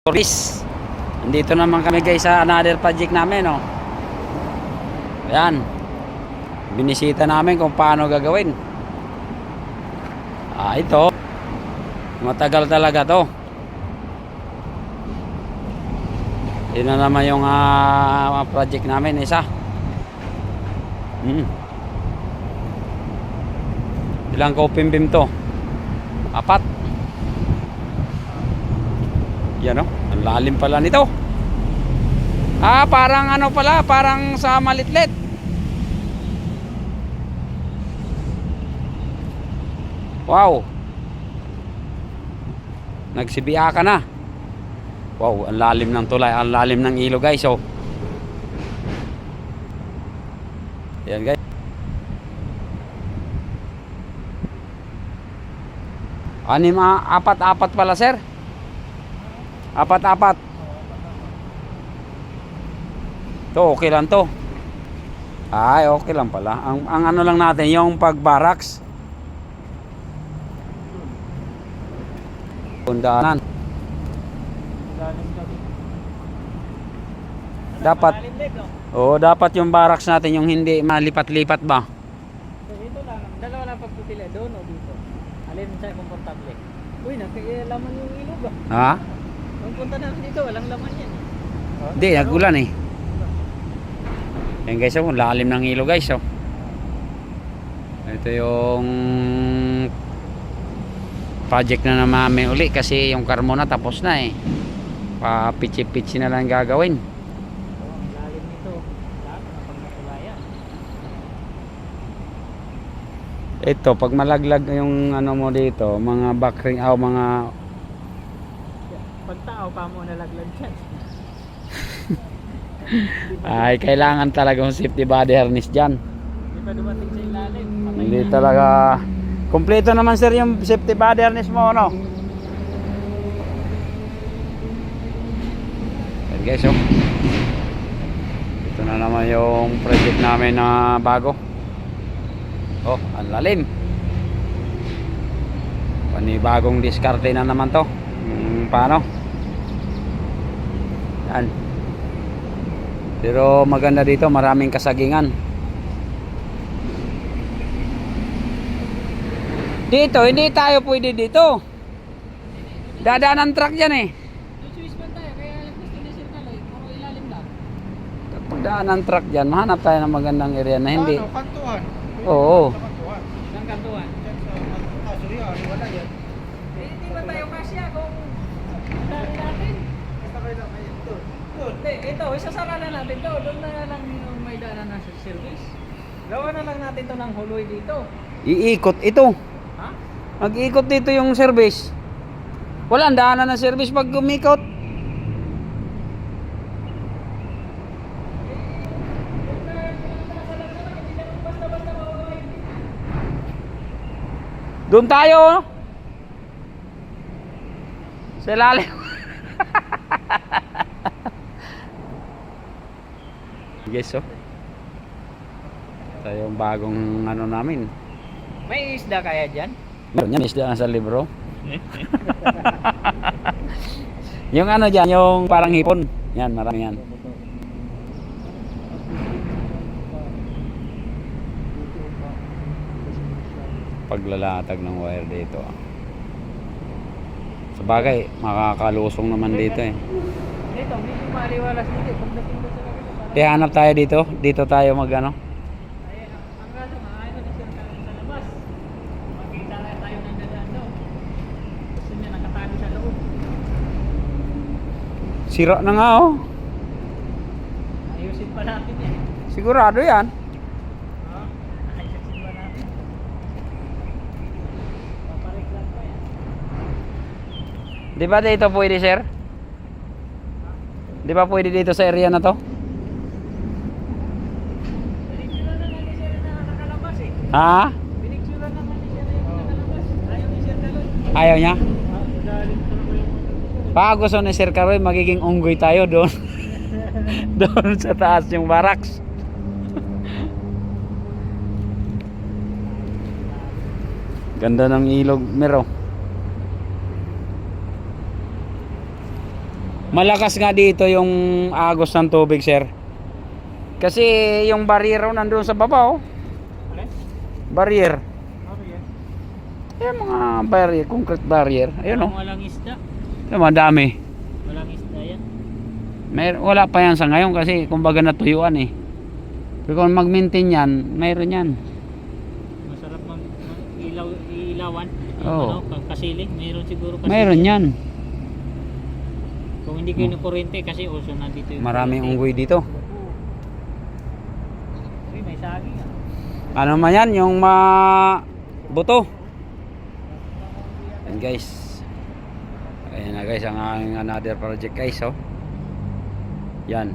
Tourist. Nandito naman kami guys sa another project namin, oh. Ayan. Binisita namin kung paano gagawin. Ito. Matagal talaga to. Yun na naman yung project namin, isa. Ilang kopim bim to? 4. Yan, oh. Ang lalim pala nito. Parang ano pala, parang sa malitlit. Wow. Nagsibiya ka na. Wow, ang lalim ng tulay, ang lalim ng ilog guys, oh. Yan guys. Apat pala sir. Apat. To okay lang to. Okay lang pala. Ang ano lang natin yung pagbaraks. Pundaanan. Dapat yung baraks natin yung hindi malipat-lipat ba? Ito lang, dalawa lang pagpipili doon o dito. Alin siya komportable. Uy, laman yung ilog ah. Nung punta namin dito, walang laman yan. Hindi, nagulan eh. Yan guys, oh, lalim ng ilog guys, oh. Ito yung project na namin uli kasi yung Carmona tapos na eh. Pitsi-pitsi na lang gagawin. Ang lalim nito. Lalo na pag natulayan. Ito, pag malaglag yung ano mo dito, mga backring, mga pag tao pa mo nalaglag siya. kailangan talagang safety body harness dyan. Hindi pa dumating sa ilalim. Hindi talaga. Kompleto naman sir yung safety body harness mo, no? Ayan guys, oh. Ito na naman yung project namin na bago. Oh, ang lalim. Panibagong diskarte na naman to. Paano? Yan. Pero maganda dito, maraming kasagingan. Dito, hindi tayo pwede dito. Dadaan ng truck dyan eh. Swiss man tayo, kaya gusto ni Sir Kaloy, puro ilalim lang. Kapag daan ng truck dyan, mahanap tayo ng magandang area na hindi. Kantuhan. Oo. Saan kantuan? Wala yan. Hindi ba tayo kasya kung dali natin? Ito, isasara na natin to. Doon na lang yung may daanan na service. Gawa na lang natin to ng huloy dito. Iikot ito. Ha? Mag-ikot dito yung service. Walang daanan ng service pag umikot. Doon tayo, no? Sa ilalim. Guys, oh. Ito yung bagong ano namin. May isda kaya dyan? Meron yan, isda na sa libro. Yung ano dyan, yung parang hipon. Yan, marami yan. Paglalatag ng wire dito. Sa bagay, makakalusong naman dito eh. Dito, medyo maliwalas dito. Pagdating ko sa kabila, Kaya hanap tayo dito. Dito tayo mag ano. ayan, ang kaso, maayon na Sir Kaloy sa labas. Makita na tayo ng dadaan doon. Gusto niya nakatago sa loob. Sira na nga oh. Ayusin pa natin eh. Sigurado yan. Ayusin pa natin. Papareklam pa yan. Di ba dito pwede sir? Di ba pwede dito sa area na to? Pinicturan na natin siya na nakalabas eh. Ha? Pinicturan na natin siya na yung nakalabas. Ayaw ni Sir Kaloy. Ayaw niya? Galit pa naman yung Baka gusto ni Sir Karoy magiging unggoy tayo doon. Doon sa taas yung barracks. Ganda ng ilog, Mero. Malakas nga dito yung agos ng tubig, sir. Kasi yung barrier nandoon sa baba, oh. Alin? Barrier. Ano yan? Yung mga barrier, concrete barrier. Ayun, oh. Walang isda. Yung madami. Walang isda yan. Wala pa yan sa ngayon kasi kumbaga natuyuan eh. Pero kung mag-maintain yan, mayroon yan. Masarap ilawan. Oo. Kasili. Mayroon siguro kasili. Mayroon yan. Kung hindi kayo kuryente kasi uso na dito yung Maraming kuryente. unggoy dito. Uy, may saging ah. Ano man yan, yung buto. Yan guys. Ayan na guys, ang aking another project guys, oh. Yan.